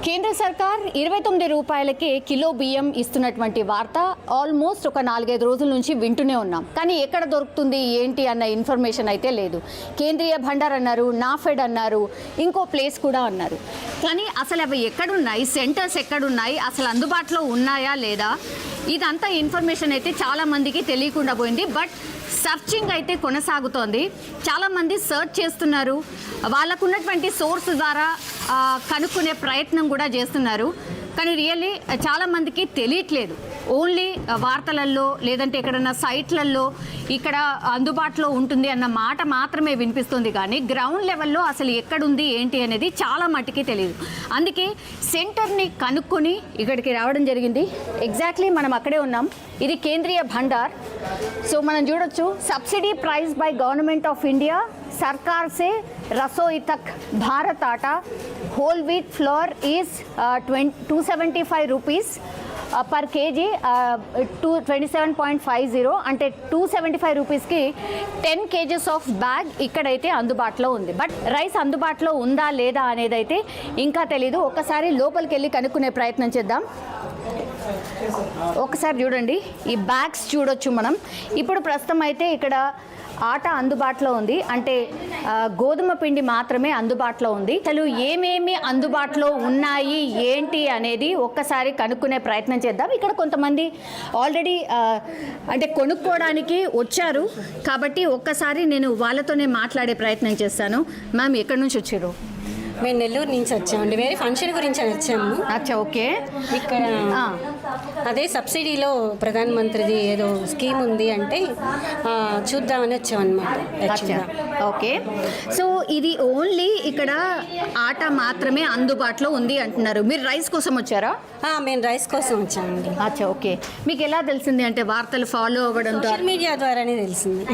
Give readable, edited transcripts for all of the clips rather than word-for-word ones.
కేంద్ర సర్కార్ 29 రూపాయలకే కిలో బియ్యం ఇస్తున్నటువంటి వార్త ఆల్మోస్ట్ ఒక 4-5 రోజుల నుంచి వింటూనే ఉన్నాం. కానీ ఎక్కడ దొరుకుతుంది ఏంటి అన్న ఇన్ఫర్మేషన్ అయితే లేదు. కేంద్రీయ భండార్ అన్నారు, నాఫెడ్ అన్నారు, ఇంకో ప్లేస్ కూడా అన్నారు. కానీ అసలు అవి ఎక్కడున్నాయి, సెంటర్స్ ఎక్కడున్నాయి, అసలు అందుబాటులో ఉన్నాయా లేదా, ఇదంతా ఇన్ఫర్మేషన్ అయితే చాలామందికి తెలియకుండా పోయింది. బట్ సర్చింగ్ అయితే కొనసాగుతోంది. చాలామంది సర్చ్ చేస్తున్నారు, వాళ్ళకున్నటువంటి సోర్స్ ద్వారా కనుక్కునే ప్రయత్నం కూడా చేస్తున్నారు. కానీ రియల్లీ చాలామందికి తెలియట్లేదు. ఓన్లీ వార్తలలో లేదంటే ఎక్కడన్నా సైట్లలో ఇక్కడ అందుబాటులో ఉంటుంది అన్న మాట మాత్రమే వినిపిస్తుంది. కానీ గ్రౌండ్ లెవెల్లో అసలు ఎక్కడుంది ఏంటి అనేది చాలా మట్టుకి తెలియదు. అందుకే సెంటర్ని కనుక్కొని ఇక్కడికి రావడం జరిగింది. ఎగ్జాక్ట్లీ మనం అక్కడే ఉన్నాం. ఇది కేంద్రీయ భండార్. సో మనం చూడొచ్చు, subsidy price by government of India, सरकार से रसोई तक Bharat Atta whole wheat flour is 275 rupees per kg, 27.50 అంటే 275 రూపీస్కి 10 kgs ఆఫ్ బ్యాగ్ ఇక్కడైతే అందుబాటులో ఉంది. బట్ రైస్ అందుబాటులో ఉందా లేదా అనేది అయితే ఇంకా తెలీదు. ఒకసారి లోపలికి వెళ్ళి కనుక్కునే ప్రయత్నం చేద్దాం. ఒకసారి చూడండి, ఈ బ్యాగ్స్ చూడొచ్చు మనం. ఇప్పుడు ప్రస్తుతం అయితే ఇక్కడ ఆట అందుబాటులో ఉంది, అంటే గోధుమ పిండి మాత్రమే అందుబాటులో ఉంది. అసలు ఏమేమి అందుబాటులో ఉన్నాయి ఏంటి అనేది ఒక్కసారి కనుక్కునే ప్రయత్నం చేద్దాం. ఇక్కడ కొంతమంది ఆల్రెడీ అంటే కొనుక్కోవడానికి వచ్చారు కాబట్టి ఒక్కసారి నేను వాళ్ళతోనే మాట్లాడే ప్రయత్నం చేస్తాను. మ్యామ్, ఎక్కడి నుంచి వచ్చారు? మేము నెల్లూరు నుంచి వచ్చామండి. వేరే ఫంక్షన్ గురించి అని వచ్చాము. అచ్చా, ఓకే. ఇక్కడ అదే సబ్సిడీలో ప్రధానమంత్రిది ఏదో స్కీమ్ ఉంది అంటే చూద్దామని వచ్చామన్నమాట. ఓకే. సో ఇది ఓన్లీ ఇక్కడ ఆట మాత్రమే అందుబాటులో ఉంది అంటున్నారు. మీరు రైస్ కోసం వచ్చారా? మేము రైస్ కోసం వచ్చామండి. అచ్చా, ఓకే. మీకు ఎలా తెలిసింది? అంటే వార్తలు ఫాలో అవ్వడం సోషల్ మీడియా ద్వారానే తెలిసింది.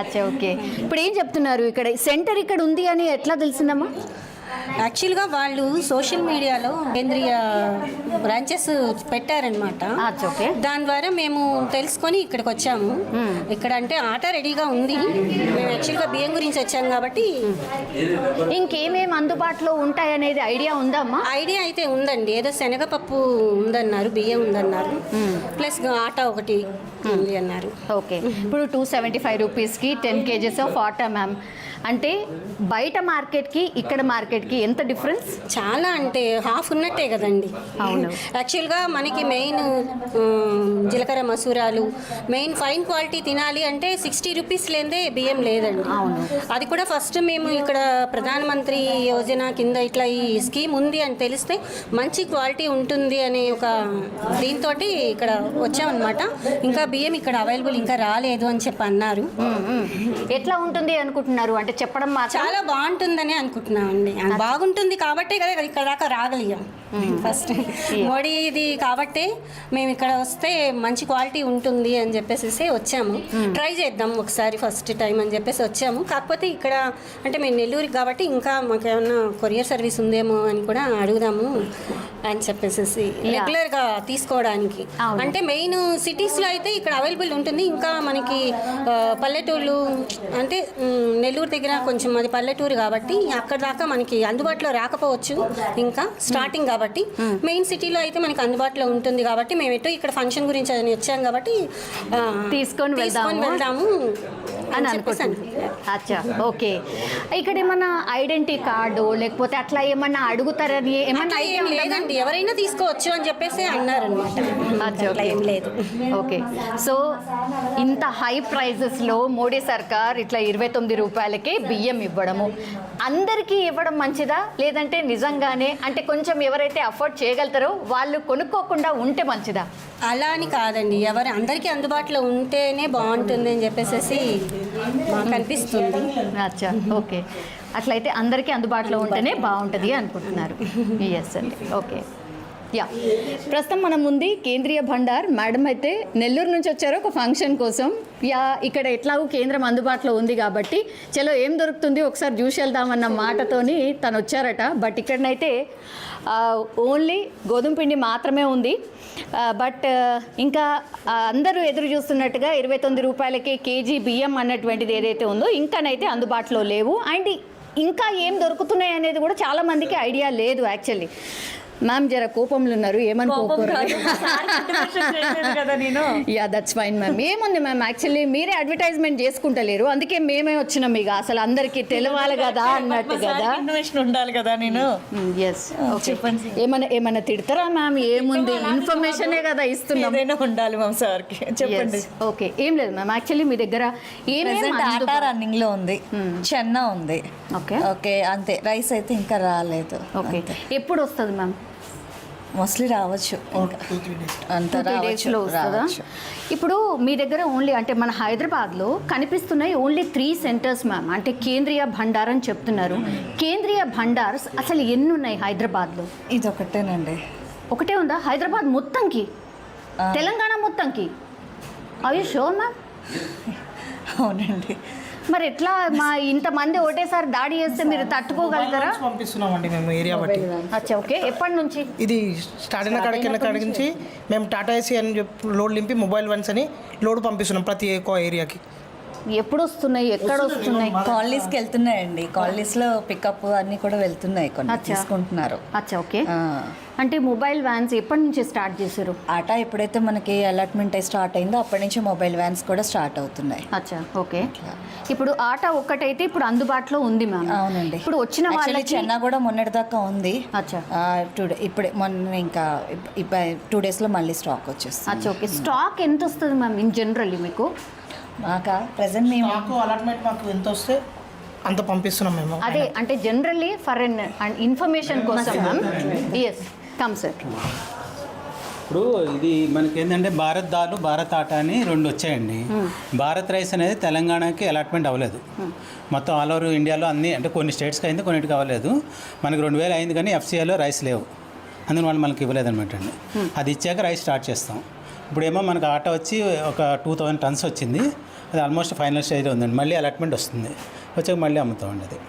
అచ్చా, ఓకే. ఇప్పుడు ఏం చెప్తున్నారు? ఇక్కడ సెంటర్ ఇక్కడ ఉంది అని ఎట్లా తెలిసిందమ్మా? యాక్చువల్గా వాళ్ళు సోషల్ మీడియాలో కేంద్రీయ బ్రాంచెస్ పెట్టారనమాట. దాని ద్వారా మేము తెలుసుకొని ఇక్కడికి వచ్చాము. ఇక్కడ అంటే ఆట రెడీగా ఉంది. మేము యాక్చువల్గా బియ్యం గురించి వచ్చాము కాబట్టి. ఇంకేమేమి అందుబాటులో ఉంటాయనేది ఐడియా ఉందమ్మా? ఐడియా అయితే ఉందండి. ఏదో శనగపప్పు ఉందన్నారు, బియ్యం ఉందన్నారు, ప్లస్ ఆట ఒకటి ఉంది అన్నారు. ఓకే. ఇప్పుడు 275 రూపీస్కి 10 kgs ఆఫ్ ఆటా మ్యామ్. అంటే బయట మార్కెట్కి ఇక్కడ మార్కెట్కి ఎంత డిఫరెన్స్? చాలా, అంటే హాఫ్ ఉన్నట్టే కదండి. అవును. యాక్చువల్గా మనకి మెయిన్ జీలకర్ర మసూరాలు మెయిన్ ఫైన్ క్వాలిటీ తినాలి అంటే 60 రూపీస్ లేదే బియ్యం లేదండి. అవును. అది కూడా ఫస్ట్ మేము ఇక్కడ ప్రధానమంత్రి యోజన కింద ఇట్లా ఈ స్కీమ్ ఉంది అని తెలిస్తే మంచి క్వాలిటీ ఉంటుంది అనే ఒక దీంతో ఇక్కడ వచ్చామన్నమాట. ఇంకా బియ్యం ఇక్కడ అవైలబుల్ ఇంకా రాలేదు అని చెప్పి అన్నారు. ఎట్లా ఉంటుంది అనుకుంటున్నారు? అంటే చెప్పడం చాలా బాగుంటుందని అనుకుంటున్నామండి. బాగుంటుంది కాబట్టే కదా ఇక్కడ దాకా రాగలిగాం. ఫస్ట్ మోడీ ఇది కాబట్టే మేము ఇక్కడ వస్తే మంచి క్వాలిటీ ఉంటుంది అని చెప్పేసి వచ్చాము. ట్రై చేద్దాం ఒకసారి ఫస్ట్ టైం అని చెప్పేసి వచ్చాము. కాకపోతే ఇక్కడ అంటే మేము నెల్లూరుకి కాబట్టి ఇంకా మాకు ఏమన్నా కొరియర్ సర్వీస్ ఉందేమో అని కూడా అడుగుదాము అని చెప్పేసి రెగ్యులర్గా తీసుకోవడానికి. అంటే మెయిన్ సిటీస్లో అయితే ఇక్కడ అవైలబుల్ ఉంటుంది. ఇంకా మనకి పల్లెటూళ్ళు అంటే నెల్లూరు దగ్గర కొంచెం అది పల్లెటూరు కాబట్టి అక్కడ దాకా మనకి అందుబాటులో రాకపోవచ్చు ఇంకా స్టార్టింగ్ కాబట్టి. మెయిన్ సిటీలో అయితే మనకి అందుబాటులో ఉంటుంది కాబట్టి మేము ఎటు ఇక్కడ ఫంక్షన్ గురించి అని వచ్చాం కాబట్టి తీసుకొని వెళ్దాము అని అనుకుంటాను. అచ్చా, ఓకే. ఇక్కడ ఏమన్నా ఐడెంటిటీ కార్డు లేకపోతే అట్లా ఏమన్నా అడుగుతారని ఏమన్నా? ఏం లేదండి, ఎవరైనా తీసుకోవచ్చు అని చెప్పేసి అన్నారనమాట. ఏం లేదు. ఓకే. సో ఇంత హై ప్రైజెస్లో మోడీ సర్కార్ ఇట్లా 29 రూపాయలకే బియ్యం ఇవ్వడము అందరికీ ఇవ్వడం మంచిదా, లేదంటే నిజంగానే అంటే కొంచెం ఎవరైతే అఫోర్డ్ చేయగలుగుతారో వాళ్ళు కొనుక్కోకుండా ఉంటే మంచిదా? అలా అని కాదండి, ఎవరు అందరికీ అందుబాటులో ఉంటేనే బాగుంటుంది అని చెప్పేసి మాకు అనిపిస్తుంది. అచ్చా, ఓకే. అట్లయితే అందరికీ అందుబాటులో ఉంటేనే బాగుంటుంది అనుకుంటున్నారు. ఎస్ అండి, ఓకే. యా, ప్రస్తుతం మనం ఉంది కేంద్రీయ భండార్. మేడం అయితే నెల్లూరు నుంచి వచ్చారు ఒక ఫంక్షన్ కోసం. యా, ఇక్కడ ఎట్లాగూ కేంద్రం అందుబాటులో ఉంది కాబట్టి చలో ఏం దొరుకుతుంది ఒకసారి చూసి వెళ్దామన్న మాటతోని తను వచ్చారట. బట్ ఇక్కడనైతే ఓన్లీ గోధుమ పిండి మాత్రమే ఉంది. బట్ ఇంకా అందరూ ఎదురు చూస్తున్నట్టుగా 29 రూపాయలకి కేజీ బియ్యం అన్నటువంటిది ఏదైతే ఉందో ఇంకానైతే అందుబాటులో లేవు. అండ్ ఇంకా ఏం దొరుకుతున్నాయి అనేది కూడా చాలా మందికి ఐడియా లేదు యాక్చువల్లీ. మ్యామ్ జర కోపంలో ఉన్నారు, ఏమనుకోకూడదు. కదా నేను. Yeah that's fine ma'am. ఏముంది మ్యామ్, యాక్చువల్లీ మీరే అడ్వర్టైజ్మెంట్ చేసుకుంటలేరు, అందుకే మేమే వచ్చినాం. ఇక అసలు అందరికీ తెలవాలి కదా అన్నట్టు కదా. ఇన్ఫర్మేషన్ ఉండాలి కదా నేను. ఎస్ చెప్పండి. ఏమన్నా తిడతారా మ్యామ్? ఏముంది, ఇన్ఫర్మేషనే కదా ఇస్తున్నాం. ఏదైనా ఉండాలి మ్యామ్ సార్కి. చెప్పండి. ఓకే, ఏం లేదు మ్యామ్. యాక్చువల్లీ మీ దగ్గర ప్రెసెంట్ ఆటా రన్నింగ్ లో ఉంది, చెన్నా ఉంది. ఓకే ఓకే అంతే. రైస్ అయితే ఇంకా రాలేదు. ఓకే, ఎప్పుడు వస్తుంది మ్యామ్? మోస్ట్లీ రావచ్చు, ఇంకా అంత 2-3 డేస్లో వస్తుందా? ఇప్పుడు మీ దగ్గర ఓన్లీ అంటే మన హైదరాబాద్లో కనిపిస్తున్నాయి ఓన్లీ 3 సెంటర్స్ మ్యామ్. అంటే కేంద్రీయ భండార్ అని చెప్తున్నారు. కేంద్రీయ భండార్స్ అసలు ఎన్ని ఉన్నాయి హైదరాబాద్లో? ఇది ఒకటేనండి. ఒకటే ఉందా హైదరాబాద్ మొత్తంకి, తెలంగాణ మొత్తంకి? అయ్యో షూర్ మ్యామ్? అవునండి. మరి ఎట్లా మా ఇంతమంది ఒకటేసారి దాడి చేస్తే మీరు తట్టుకోగలుగుతారా? పంపిస్తున్నామండి మేము ఏరియా బట్టి. అచ్చా, ఓకే. ఎప్పటి నుంచి ఇది స్టార్ట్ అయిన కాడికి నుంచి మేము టాటా ఏసీ అని చెప్పి లోడ్ నింపి మొబైల్ వన్స్ అని లోడ్ పంపిస్తున్నాం ప్రతి ఏరియాకి. ఎప్పుడు వస్తున్నాయి, ఎక్కడ వస్తున్నాయి? కాలనీస్కి వెళ్తున్నాయండి. కాలనీస్లో పికప్ అన్నీ కూడా వెళ్తున్నాయి, కొన్ని అచ్చా. తీసుకుంటున్నారు. అచ్చా, ఓకే. అంటే మొబైల్ వ్యాన్స్ ఎప్పటి నుంచి స్టార్ట్ చేశారు? ఆటా ఎప్పుడైతే మనకి అలాట్మెంట్ అయి స్టార్ట్ అయిందో అప్పటి నుంచి మొబైల్ వ్యాన్స్ కూడా స్టార్ట్ అవుతున్నాయి. అచ్చా, ఓకే. ఇప్పుడు ఆటా ఒక్కటైతే ఇప్పుడు అందుబాటులో ఉంది మ్యామ్. అవునండి. ఇప్పుడు వచ్చిన వాళ్ళకి చెన్నా కూడా మొన్నటిదాకా ఉంది. అచ్చా, ఇప్పుడే మొన్న ఇంకా 2 డేస్లో మళ్ళీ స్టాక్ వచ్చేస్తుంది. అచ్చా, ఓకే. స్టాక్ ఎంత వస్తుంది మ్యామ్ ఇన్ జనరల్లీ మీకు? మాకా ప్రెసెంట్ మేము మాకు అలాట్మెంట్ మాకు ఎంత వస్తే అంత పంపిస్తున్నాం మేము. అదే అంటే జనరల్లీ ఫర్ అండ్ ఇన్ఫర్మేషన్ కోసం మ్యామ్. Yes, come sir. ఇప్పుడు ఇది మనకి ఏంటంటే భారత్ దాల్, భారత్ ఆటా అని 2 వచ్చాయండి. భారత్ రైస్ అనేది తెలంగాణకి అలాట్మెంట్ అవ్వలేదు. మొత్తం ఆల్ ఓవర్ ఇండియాలో అన్ని అంటే కొన్ని స్టేట్స్కి అయింది, కొన్నిటికి అవ్వలేదు. మనకి 2000 అయింది కానీ ఎఫ్సీఐలో రైస్ లేవు, అందుకని వాళ్ళు మనకి ఇవ్వలేదు అనమాట అండి. అది ఇచ్చాక రైస్ స్టార్ట్ చేస్తాం. ఇప్పుడేమో మనకు ఆటా వచ్చి ఒక 2000 టన్స్ వచ్చింది. అది ఆల్మోస్ట్ ఫైనల్ స్టేజ్లో ఉందండి. మళ్ళీ అలాట్మెంట్ వస్తుంది, వచ్చాక మళ్ళీ అమ్ముతామండి అది.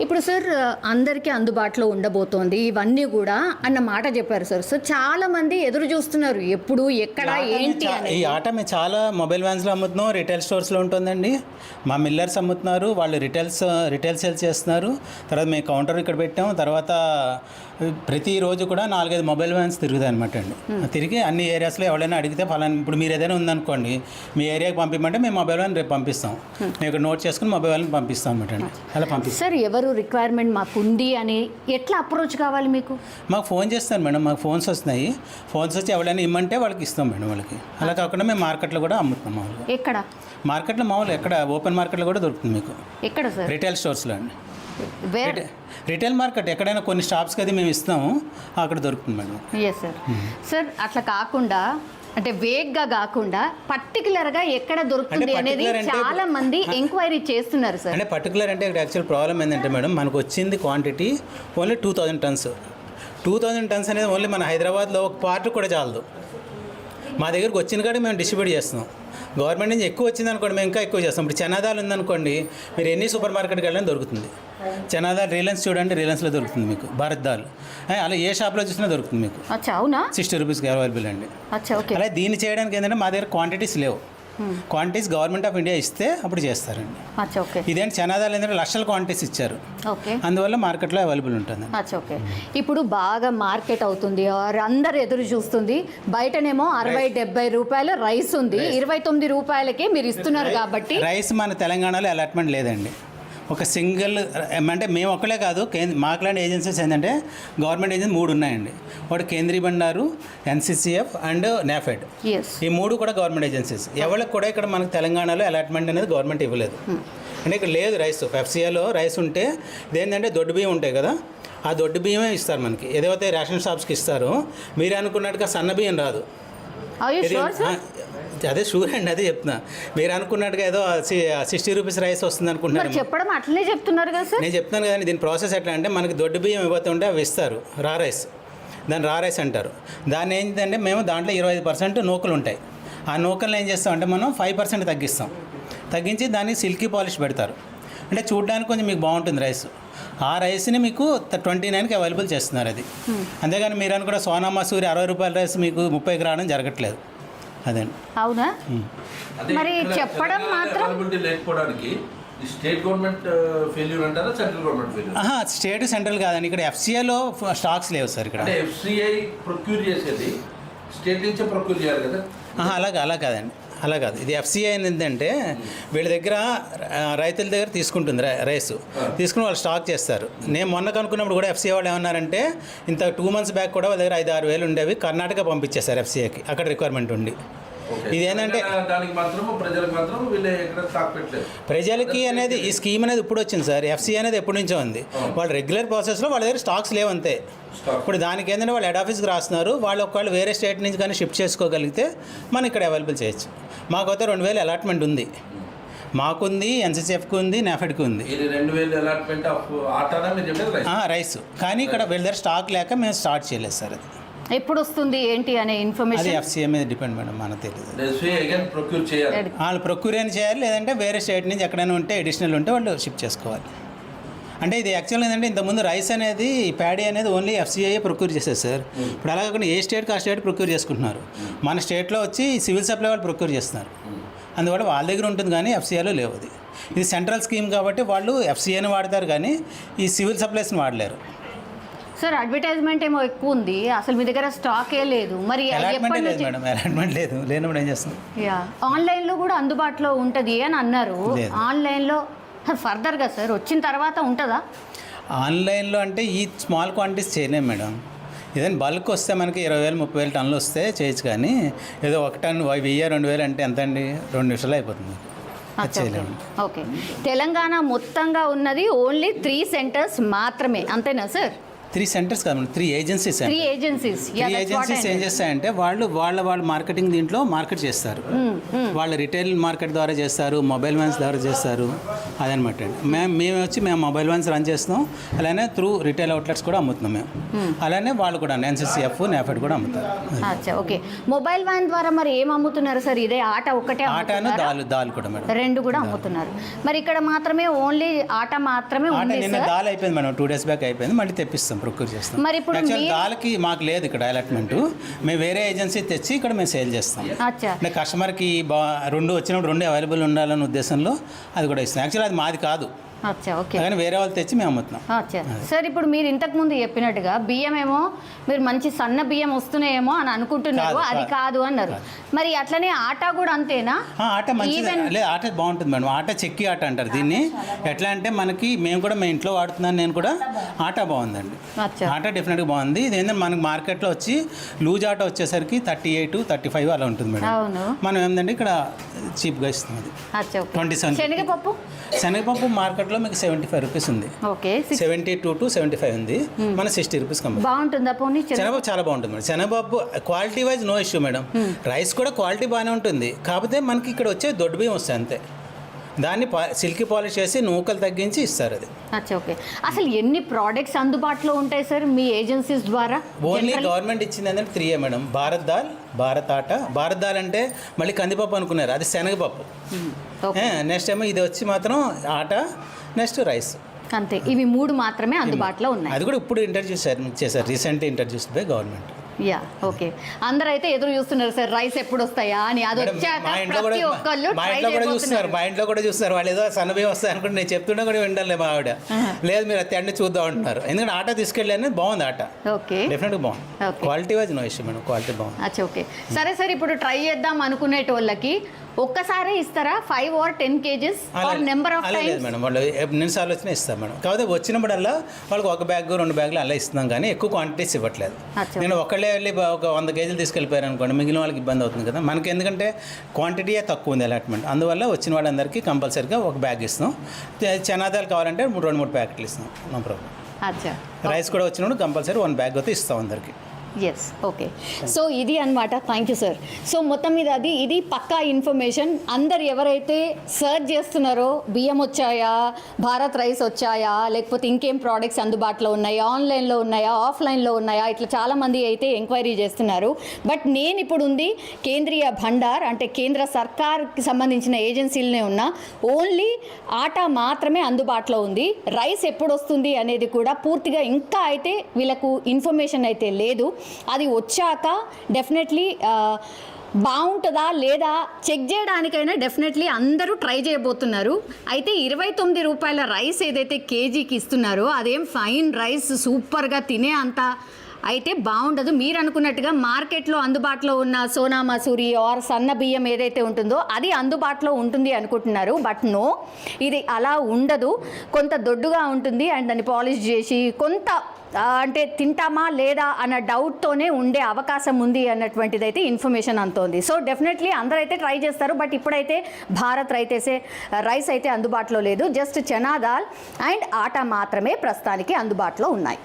ఇప్పుడు సార్ అందరికీ అందుబాటులో ఉండబోతోంది ఇవన్నీ కూడా అన్న మాట చెప్పారు సార్. సో చాలా మంది ఎదురు చూస్తున్నారు ఎప్పుడు ఎక్కడ ఏంటి అని. ఈ ఆట మేము చాలా మొబైల్ వ్యాన్స్లో అమ్ముతున్నాం, రిటైల్ స్టోర్స్లో ఉంటుందండి. మా మిల్లర్స్ అమ్ముతున్నారు, వాళ్ళు రిటైల్ సేల్స్ చేస్తున్నారు. తర్వాత మేము కౌంటర్ ఇక్కడ పెట్టాము. తర్వాత ప్రతిరోజు కూడా 4-5 మొబైల్ వ్యాన్స్ తిరుగుతాయి అనమాట అండి. తిరిగి అన్ని ఏరియాస్లో ఎవరైనా అడిగితే ఫలానా ఇప్పుడు మీరు ఏదైనా ఉందనుకోండి, మీ ఏరియాకి పంపించమంటే మేము మొబైల్ వ్యాన్ రేపు పంపిస్తాం. మేము ఇక్కడ నోట్ చేసుకుని మొబైల్ వ్యాన్ పంపిస్తాం అనమాట అండి. అలా పంపిస్తాం. సార్ ఎవరు రిక్వైర్మెంట్ మాకు ఉంది అని ఎట్లా అప్రోచ్ కావాలి మీకు? మాకు ఫోన్ చేస్తాను మేడం, మాకు ఫోన్స్ వస్తున్నాయి. ఫోన్స్ వచ్చి ఎవరైనా ఇమ్మంటే వాళ్ళకి ఇస్తాం మేడం వాళ్ళకి. అలా కాకుండా మేము మార్కెట్లో కూడా అమ్ముతున్నాం మామూలుగా. ఎక్కడ? మార్కెట్లో మామూలు ఎక్కడ ఓపెన్ మార్కెట్లో కూడా దొరుకుతుంది మీకు. ఎక్కడ సార్? రిటైల్ స్టోర్స్లో అండి. వేర్? రిటైల్ మార్కెట్ ఎక్కడైనా కొన్ని షాప్స్కి అది మేము ఇస్తాము, అక్కడ దొరుకుతుంది మేడం. Yes sir. సార్ అట్లా కాకుండా అంటే వేగ్గా కాకుండా పర్టికులర్గా ఎక్కడ దొరుకుతుంది అంటే అనేది particular అంటే- చాలా మంది ఎంక్వైరీ చేస్తున్నారు సార్. అంటే పర్టికులర్ అంటే ఇక్కడ యాక్చువల్ ప్రాబ్లం ఏంటంటే మేడం, మనకు వచ్చింది క్వాంటిటీ ఓన్లీ 2000 టన్స్. 2000 టన్స్ అనేది ఓన్లీ మన హైదరాబాద్లో ఒక పార్ట్ కూడా చాలదు. మా దగ్గరకు వచ్చిన కాడ మేము డిస్ట్రిబ్యూట్ చేస్తున్నాం. గవర్నమెంట్ నుంచి ఎక్కువ వచ్చింది అనుకోండి, మేము ఇంకా ఎక్కువ చేస్తాం. ఇప్పుడు చనాదాలు ఉందనుకోండి, మీరు ఎన్ని సూపర్ మార్కెట్కి వెళ్ళినా దొరుకుతుంది. చనాదాలు రిలయన్స్ చూడండి, రిలయన్స్లో దొరుకుతుంది మీకు. భారత్ దాల్ అలా ఏ షాప్లో చూసినా దొరుకుతుంది మీకు. అచ్చా, అవునా? 60 రూపీస్కి అవైలబుల్ అండి. అచ్చా, ఓకే. అలా దీన్ని చేయడానికి ఏంటంటే మా దగ్గర క్వాంటిటీస్ లేవు. క్వాంటిటీస్ గవర్నమెంట్ ఆఫ్ ఇండియా ఇస్తే అప్పుడు చేస్తారండి. అచ్చా, ఓకే. ఇదేంటి చనాదాలు ఏంటంటే లక్షల క్వాంటిటీస్ ఇచ్చారు, ఓకే. అందువల్ల మార్కెట్లో అవైలబుల్ ఉంటుంది. అచ్చా, ఓకే. ఇప్పుడు బాగా మార్కెట్ అవుతుంది, అందరు ఎదురు చూస్తుంది. బయటనేమో 60-70 రూపాయల రైస్ ఉంది, 29 రూపాయలకే మీరు ఇస్తున్నారు కాబట్టి. రైస్ మన తెలంగాణలో అలాట్మెంట్ లేదండి. ఒక సింగిల్ అంటే మేము ఒక్కలే కాదు, మాకులాంటి ఏజెన్సీస్ ఏంటంటే గవర్నమెంట్ ఏజెన్సీ 3 ఉన్నాయండి. ఒకటి కేంద్రీయ బండారు, ఎన్సీసీఎఫ్ అండ్ నాఫెడ్. ఎస్, ఈ 3 కూడా గవర్నమెంట్ ఏజెన్సీస్. ఎవరికి కూడా ఇక్కడ మనకు తెలంగాణలో అలాట్మెంట్ అనేది గవర్నమెంట్ ఇవ్వలేదు. అంటే ఇక్కడ లేదు రైస్. ఎఫ్సీఐలో రైస్ ఉంటే ఇదేంటంటే దొడ్డు బియ్యం ఉంటాయి కదా, ఆ దొడ్డు బియ్యమే ఇస్తారు మనకి. ఏదైతే రేషన్ షాప్స్కి ఇస్తారో మీరు అనుకున్నట్టుగా సన్న బియ్యం రాదు. అదే షూర్ అండి, అదే చెప్తున్నా. మీరు అనుకున్నట్టుగా ఏదో 60 రూపీస్ రైస్ వస్తుంది అనుకుంటున్నారు. చెప్పడం అట్లనే చెప్తున్నారు కదా సార్. నేను చెప్తాను కదండి, దీని ప్రాసెస్ ఎట్లా అంటే మనకి దొడ్డు బియ్యం ఇవ్వతుంటే అవి ఇస్తారు, రా రైస్. దాన్ని రా రైస్ అంటారు. దాన్ని ఏంటంటే మేము దాంట్లో 25% నూకలు ఉంటాయి. ఆ నూకలను ఏం చేస్తామంటే మనం 5% తగ్గిస్తాం. తగ్గించి దాన్ని సిల్కీ పాలిష్ పెడతారు. అంటే చూడడానికి కొంచెం మీకు బాగుంటుంది రైస్. ఆ రైస్ని మీకు 29కి అవైలబుల్ చేస్తున్నారు అది. అంతేగాని మీరు అనుకున్న సోనా మసూరి 60 రూపాయల రైస్ మీకు 30కి రావడం జరగట్లేదు. అదే అవునా? మరి చెప్పడం మాత్రం లేకపోవడానికి స్టేట్ గవర్నమెంట్ ఫెయిల్యూర్ అంటారా central government failure? State central కాదండి, ఇక్కడ FCIలో స్టాక్స్ లేవు సార్ ఇక్కడ. అంటే FCI ప్రొక్యూర్ చేసేది స్టేట్ నుంచే ప్రొక్యూర్ చేయాలి కదా? అలా కాదండి, అలా కాదు. ఇది FCI ఏంటంటే వీళ్ళ దగ్గర రైతుల దగ్గర తీసుకుంటుంది రైస్ తీసుకుని వాళ్ళు స్టాక్ చేస్తారు. నేను మొన్న కనుక్కున్నప్పుడు కూడా FCI వాళ్ళు ఏమన్నారంటే ఇంత 2 months బ్యాక్ కూడా వాళ్ళ దగ్గర 5-6 వేలు ఉండేవి, కర్ణాటక పంపించేస్తారు FCIకి, అక్కడ రిక్వైర్మెంట్ ఉండి. ఇది ఏంటంటే దానికి మాత్రం ప్రజలకు మాత్రం వీళ్ళు ఎక్కడ స్టాక్ పెట్టలేదు. ప్రజలకి అనేది ఈ స్కీమ్ అనేది ఇప్పుడు వచ్చింది సార్. FCI అనేది ఎప్పటి నుంచో ఉంది. వాళ్ళు రెగ్యులర్ ప్రాసెస్లో వాళ్ళ దగ్గర స్టాక్స్ లేవంతే. ఇప్పుడు దానికి ఏంటంటే వాళ్ళు హెడ్ ఆఫీస్కి రాస్తున్నారు. వాళ్ళు ఒకవేళ వేరే స్టేట్ నుంచి కానీ షిఫ్ట్ చేసుకోగలిగితే మనం ఇక్కడ అవైలబుల్ చేయొచ్చు. మాకైతే 2000 అలాట్మెంట్ ఉంది, మాకుంది, NCCFకి ఉంది, NAFEDకి ఉంది. ఇది 2000 అలాట్మెంట్ ఆఫ్ ఆటానా మీరు చెప్పేది రైస్. కానీ ఇక్కడ వీళ్ళ దగ్గర స్టాక్ లేక మేము స్టార్ట్ చేయలేదు సార్. అది ఎప్పుడు వస్తుంది ఏంటి అనే అది ఇన్ఫర్మేషన్ FCI మీద డిపెండ్ మేడం, మనకు తెలియదు. అగైన్ ప్రొక్యూర్ చేయాలి. వాళ్ళు ప్రొక్యూర్ అయినా చేయాలి, లేదంటే వేరే స్టేట్ నుంచి ఎక్కడైనా ఉంటే అడిషనల్ ఉంటే వాళ్ళు షిఫ్ట్ చేసుకోవాలి. అంటే ఇది యాక్చువల్గా ఏంటంటే ఇంతకుముందు రైస్ అనేది, ప్యాడీ అనేది ఓన్లీ FCI ప్రొక్యూర్ చేసేది సార్. ఇప్పుడు అలా కాకుండా ఏ స్టేట్కి ఆ స్టేట్ ప్రొక్యూర్ చేసుకుంటున్నారు. మన స్టేట్లో వచ్చి సివిల్ సప్లై వాళ్ళు ప్రొక్యూర్ చేస్తున్నారు. అందువల్ల వాళ్ళ దగ్గర ఉంటుంది కానీ FCIలో లేవు. అది ఇది సెంట్రల్ స్కీమ్ కాబట్టి వాళ్ళు FCIని వాడతారు కానీ ఈ సివిల్ సప్లైస్ని వాడలేరు. సార్ అడ్వర్టైజ్మెంట్ ఏమో ఎక్కువ ఉంది, అసలు మీ దగ్గర స్టాకే లేదు. మరి అది అలాట్మెంట్ ఎప్పటి లేదు నుంచి? మేడం, అలాట్మెంట్ లేదు. లేనప్పుడు ఏం చేస్తాం? ఆన్లైన్లో కూడా అందుబాటులో ఉంటుంది అని అన్నారు. లేదు. ఆన్లైన్లో ఫర్దర్గా సార్ వచ్చిన తర్వాత ఉంటుందా? ఆన్లైన్లో అంటే ఈ స్మాల్ క్వాంటిటీస్ చేయలేము మేడం. ఏదైనా బల్క్ వస్తే మనకి 20,000-30,000 టన్నులు వస్తే చేయొచ్చు. కానీ ఏదో 1 టన్ 1000-2000 అంటే ఎంత అండి? 2 నిమిషాలు అయిపోతుంది. అది చేయలేము. ఓకే, తెలంగాణ మొత్తంగా ఉన్నది ఓన్లీ 3 centers మాత్రమే, అంతేనా సార్? 3 centers కాదు మేడం, 3 agencies. 3 agencies. 3 agencies ఏం చేస్తాయంటే వాళ్ళ మార్కెటింగ్ దీంట్లో మార్కెట్ చేస్తారు. వాళ్ళ రిటైల్ మార్కెట్ ద్వారా చేస్తారు, మొబైల్ వ్యాన్స్ ద్వారా చేస్తారు. అదనమాట అండి. మేము మొబైల్ వ్యాన్స్ రన్ చేస్తాం, అలానే త్రూ రిటైల్ అవుట్లెట్స్ కూడా అమ్ముతున్నాం మేము. అలానే వాళ్ళు కూడా NCCF, NAFED కూడా అమ్ముతారు. అచ్చా, ఓకే. మొబైల్ వ్యాన్ ద్వారా మరి ఏం అమ్ముతున్నారు సార్? ఇదే ఆట ఒక్కటే ఆటాను దాల్ కూడా మేడం, 2 కూడా అమ్ముతున్నారు. మరి ఇక్కడ మాత్రమే ఓన్లీ ఆట మాత్రమే ఆట ఉంది నిన్న సార్? దాల్ అయిపోయింది మేడం, 2 days బ్యాక్ అయిపోయింది. మళ్ళీ తెప్పిస్తాం, ప్రొక్యూర్ చేస్తాం. మరి ఇప్పుడు యాక్చువల్ దాల్కి మాకు లేదు ఇక్కడ అలాట్మెంట్. మేము వేరే ఏజెన్సీ తెచ్చి ఇక్కడ మేము సేల్ చేస్తాం. అచ్చా, అంటే కస్టమర్కి 2 వచ్చినప్పుడు 2 అవైలబుల్ ఉండాలనే ఉద్దేశంలో అది కూడా ఇస్తాం. యాక్చువల్లీ అది మాది కాదు, అచ్చా, ఓకే. కానీ వేరే వాళ్ళు తెచ్చి మేము అమ్ముతున్నాం. అచ్చా సార్, ఇప్పుడు మీరు ఇంతకుముందు చెప్పినట్టుగా బియ్యం ఏమో మీరు మంచి సన్న బియ్యం వస్తున్నాయేమో అని అనుకుంటున్నారు, అది కాదు అన్నారు. మరి అట్లనే ఆట కూడా అంతేనా? ఆట మంచిది, లేదు ఆట బాగుంటుంది మేడం. ఆట చెక్కి ఆట అంటారు దీన్ని. ఎట్లా అంటే మనకి మేము ఇంట్లో వాడుతున్నాను నేను కూడా. ఆట బాగుందండి, అచ్చా, ఆట డెఫినెట్గా బాగుంది. ఇది ఏంటంటే మనకి మార్కెట్లో వచ్చి లూజ్ ఆట వచ్చేసరికి 38-35 అలా ఉంటుంది మేడం. అవును. మనం ఏంటంటే ఇక్కడ చీప్గా ఇస్తాం. అది అచ్చా, ఓకే. 27. శనగపప్పు మార్కెట్లో మీకు 75 రూపీస్ ఉంది. ఓకే, 72 to 75 ఉంది. మన 60 రూపీస్ కంపెనీ. బాగుంటుందా పోనీ? శనగపప్పు చాలా బాగుంటుంది మేడం. శనగపప్పు quality wise no issue madam. Rice కూడా క్వాలిటీ బాగానే ఉంటుంది. కాకపోతే మనకి ఇక్కడ వచ్చే దొడ్డు బియ్యం వస్తాయి అంతే. దాన్ని సిల్కీ పాలిష్ చేసి నూకలు తగ్గించి ఇస్తారు. అది అచ్చా, ఓకే. అసలు ఎన్ని ప్రోడక్ట్స్ అందుబాటులో ఉంటాయి సార్ మీ ఏజెన్సీస్ ద్వారా? ఓన్లీ గవర్నమెంట్ ఇచ్చింది అంటే 3 మేడం. భారత్ దాల్, భారత్ ఆట. భారత్ దాల్ అంటే మళ్ళీ కందిపప్పు అనుకున్నారు, అది శనగపప్పు. నెక్స్ట్ ఏమో ఇది వచ్చి మాత్రం ఆట, నెక్స్ట్ రైస్. అంతే, ఇవి 3 మాత్రమే అందుబాటులో ఉన్నాయి. అది కూడా ఇప్పుడు ఇంట్రడ్యూస్ చేశారు, recently introduce by government. Yeah, okay. అందరూ అయితే ఎదురు చూస్తున్నారు సార్ రైస్ ఎప్పుడు వస్తాయా అని. అది వచ్చాక ప్రతి ఒక్కళ్ళు మా ఇంట్లో కూడా చూస్తున్నారు. వాళ్ళు ఏదో సన్నబియ్యం వస్తాయి అనుకుంటే నేను చెప్తుంటే కూడా వింటారులే మా ఆవిడ. లేదు మీరు అది అన్ని చూద్దాం అంటున్నారు. ఎందుకంటే ఆట తీసుకెళ్ళి బాగుంది ఆట. ఓకే, డెఫినెట్గా బాగుంది. Quality wise no issue madam, quality బాగుంది. అచ్చా, ఓకే. సరే సార్, ఇప్పుడు ట్రై చేద్దాం అనుకునేటోళ్ళకి ఒక్కసారి ఇస్తారా 5 or 10 kgs or number of లేదు మేడం. వాళ్ళు ఎన్నిసార్లు వచ్చినా ఇస్తాం మేడం. కాకపోతే వచ్చినప్పుడల్లా వాళ్ళకి 1 బ్యాగ్ 2 బ్యాగులు అలా ఇస్తున్నాం, కానీ ఎక్కువ క్వాంటిటీస్ ఇవ్వట్లేదు. నేను ఒకళ్ళే వెళ్ళి ఒక 100 kgs తీసుకెళ్ళిపోయారు అనుకోండి, మిగిలిన వాళ్ళకి ఇబ్బంది అవుతుంది కదా మనకి. ఎందుకంటే క్వాంటిటీయే తక్కువ ఉంది అలాట్మెంట్. అందువల్ల వచ్చిన వాళ్ళందరికీ కంపల్సరీగా 1 బ్యాగ్ ఇస్తాం. చనాదాలు కావాలంటే 2-3 ప్యాకెట్లు ఇస్తాం, నో ప్రాబ్లం. అచ్చా, రైస్ కూడా వచ్చినప్పుడు కంపల్సరీ 1 బ్యాగ్ అయితే ఇస్తాం అందరికీ. Yes, okay. సో ఇది అన్నమాట. Thank you sir. సో మొత్తం మీద ఇది పక్కా ఇన్ఫర్మేషన్. అందరు ఎవరైతే సర్చ్ చేస్తున్నారో బియ్యం వచ్చాయా, భారత్ రైస్ వచ్చాయా, లేకపోతే ఇంకేం ప్రోడక్ట్స్ అందుబాటులో ఉన్నాయా, ఆన్లైన్లో ఉన్నాయా, ఆఫ్లైన్లో ఉన్నాయా, ఇట్లా చాలామంది అయితే ఎంక్వైరీ చేస్తున్నారు. బట్ నేను ఇప్పుడు ఉంది కేంద్రీయ భండార్, అంటే కేంద్ర సర్కార్కి సంబంధించిన ఏజెన్సీలనే ఉన్నా. ఓన్లీ ఆట మాత్రమే అందుబాటులో ఉంది. రైస్ ఎప్పుడు వస్తుంది అనేది కూడా పూర్తిగా ఇంకా అయితే వీళ్ళకు ఇన్ఫర్మేషన్ అయితే లేదు. అది వచ్చాక డెఫినెట్లీ బాగుంటుందా లేదా చెక్ చేయడానికైనా డెఫినెట్లీ అందరూ ట్రై చేయబోతున్నారు. అయితే 29 రూపాయల రైస్ ఏదైతే కేజీకి ఇస్తున్నారో అదేం ఫైన్ రైస్ సూపర్గా తినే అంత అయితే బాగుండదు. మీరు అనుకున్నట్టుగా మార్కెట్లో అందుబాటులో ఉన్న సోనా మసూరి ఆర్ సన్న బియ్యం ఏదైతే ఉంటుందో అది అందుబాటులో ఉంటుంది అనుకుంటున్నారు. బట్ నో, ఇది అలా ఉండదు. కొంత దొడ్డుగా ఉంటుంది అండ్ దాన్ని పాలిష్ చేసి కొంత అంటే తింటామా లేదా అన్న డౌట్తోనే ఉండే అవకాశం ఉంది అన్నటువంటిది అయితే ఇన్ఫర్మేషన్ అంతోంది. సో డెఫినెట్లీ అందరైతే ట్రై చేస్తారు. బట్ ఇప్పుడైతే భారత్ రైస్ అయితే అందుబాటులో లేదు. జస్ట్ చనా దాల్ అండ్ ఆటా మాత్రమే ప్రస్తుతానికి అందుబాటులో ఉన్నాయి.